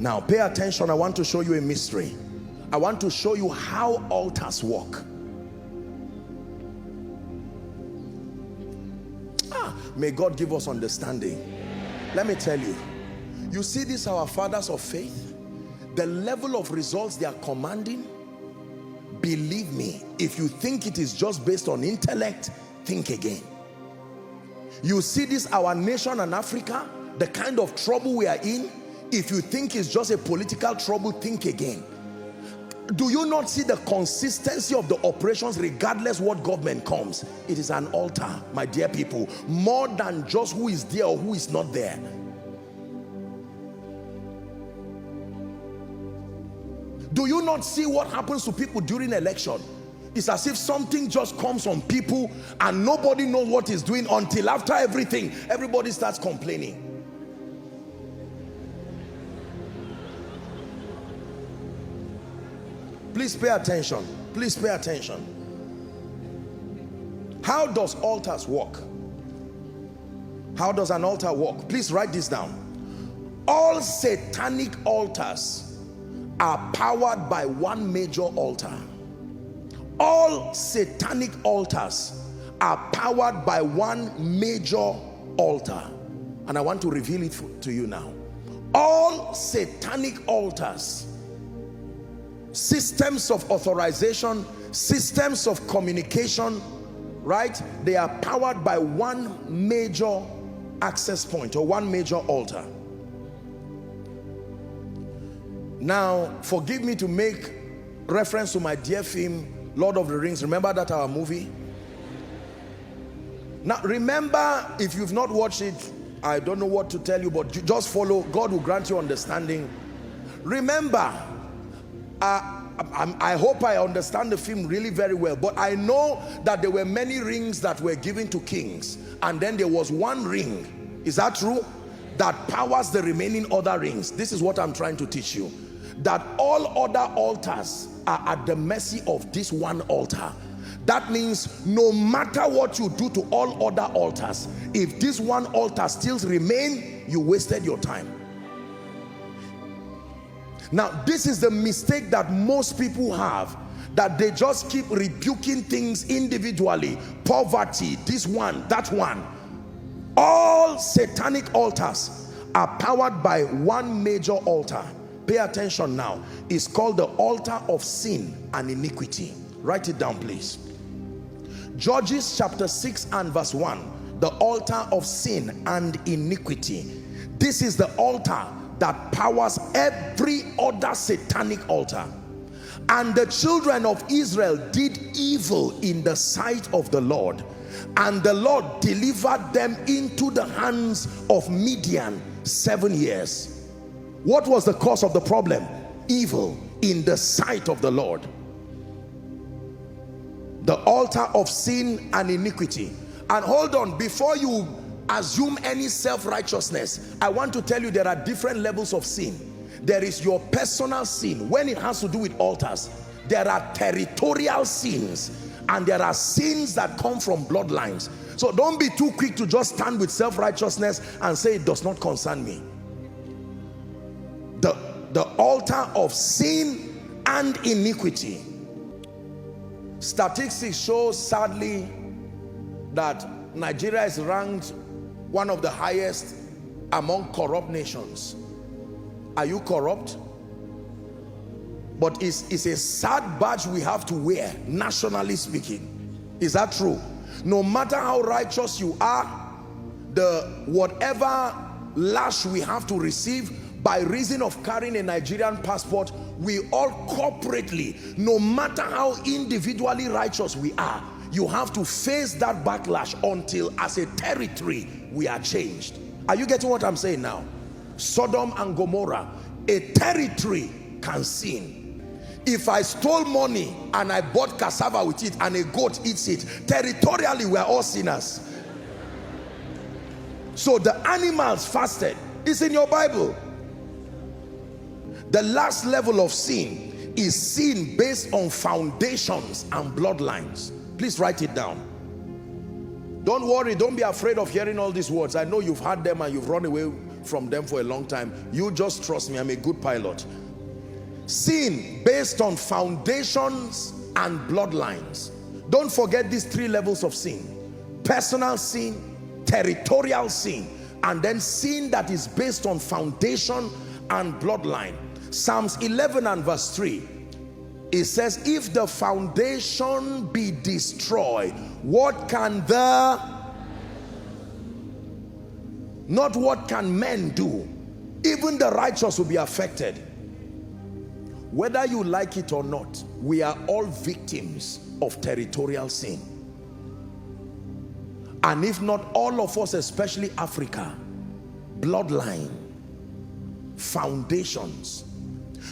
Now pay attention. I want to show you a mystery. I want to show you how altars work. May God give us understanding. Let me tell you, you see these our fathers of faith, the level of results they are commanding. Believe me, if you think it is just based on intellect, think again. You see this our nation and Africa, the kind of trouble we are in. If you think it's just a political trouble, think again. Do you not see the consistency of the operations regardless what government comes? It is an altar, my dear people, more than just who is there or who is not there. Do you not see what happens to people during election? It's as if something just comes on people and nobody knows what is doing until after everything, everybody starts complaining. Please pay attention. Please pay attention. How does altars work? How does an altar work? Please write this down. All satanic altars are powered by one major altar. All satanic altars are powered by one major altar. And I want to reveal it to you now. All satanic altars, systems of authorization, systems of communication, right? They are powered by one major access point or one major altar. Now, forgive me to make reference to my dear film, Lord of the Rings. Remember that our movie? Now, remember, if you've not watched it, I don't know what to tell you, but just follow. God will grant you understanding. Remember, I hope I understand the film really very well, but I know that there were many rings that were given to kings, and then there was one ring, is that true, that powers the remaining other rings. This is what I'm trying to teach you, that all other altars are at the mercy of this one altar. That means no matter what you do to all other altars, if this one altar still remains, you wasted your time. Now, this is the mistake that most people have, that they just keep rebuking things individually. Poverty, this one, that one. All satanic altars are powered by one major altar. Pay attention now. It's called the altar of sin and iniquity. Write it down, please. Judges chapter 6 and verse 1. The altar of sin and iniquity. This is the altar that powers every other satanic altar. And the children of Israel did evil in the sight of the Lord, and the Lord delivered them into the hands of Midian 7 years. What was the cause of the problem? Evil in the sight of the Lord. The altar of sin and iniquity. And hold on, before you assume any self-righteousness, I want to tell you there are different levels of sin. There is your personal sin when it has to do with altars. There are territorial sins, and there are sins that come from bloodlines. So don't be too quick to just stand with self-righteousness and say it does not concern me. The altar of sin and iniquity. Statistics show, sadly, that Nigeria is ranked one of the highest among corrupt nations. Are you corrupt? But it's a sad badge we have to wear, nationally speaking. Is that true? No matter how righteous you are, whatever lash we have to receive by reason of carrying a Nigerian passport, we all corporately, no matter how individually righteous we are, you have to face that backlash until as a territory we are changed. Are you getting what I'm saying now? Sodom and Gomorrah, a territory can sin. If I stole money and I bought cassava with it and a goat eats it, territorially we are all sinners. So the animals fasted. It's in your Bible. The last level of sin is sin based on foundations and bloodlines. Please write it down. Don't worry, don't be afraid of hearing all these words. I know you've heard them and you've run away from them for a long time. You just trust me, I'm a good pilot. Sin based on foundations and bloodlines. Don't forget these three levels of sin: personal sin, territorial sin, and then sin that is based on foundation and bloodline. Psalms 11 and verse 3, it says, if the foundation be destroyed, what can not what can men do? Even the righteous will be affected. Whether you like it or not, we are all victims of territorial sin. And if not all of us, especially Africa, bloodline, foundations.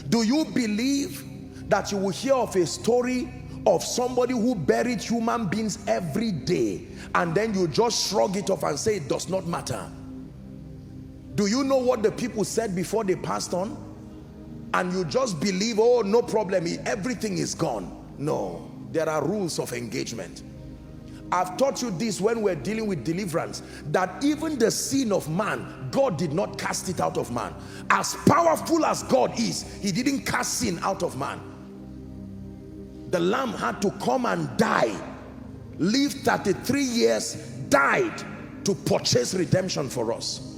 Do you believe that you will hear of a story of somebody who buried human beings every day, and then you just shrug it off and say it does not matter? Do you know what the people said before they passed on? And you just believe, oh, no problem, everything is gone. No, there are rules of engagement. I've taught you this when we're dealing with deliverance, that even the sin of man, God did not cast it out of man. As powerful as God is, he didn't cast sin out of man. The lamb had to come and die, lived 33 years, died to purchase redemption for us.